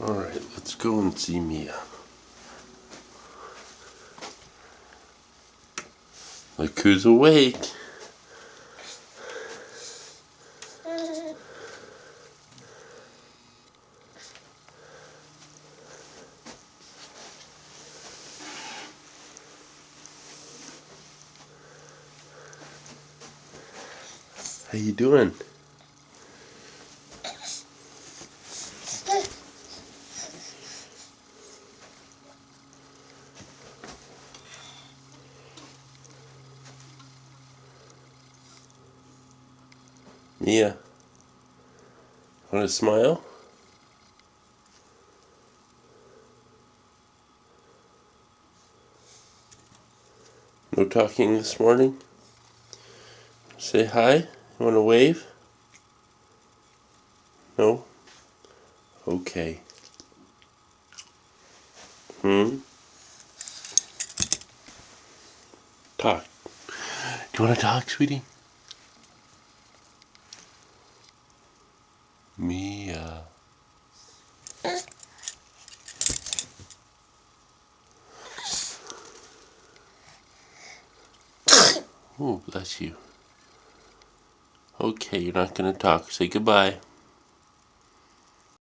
Alright, let's go and see Mia. Look who's awake. How you doing? Mia, want to smile? No talking this morning? Say hi? You want to wave? No? Okay. Talk. Do you want to talk, sweetie? Mia. Oh, bless you. Okay, you're not going to talk. Say goodbye.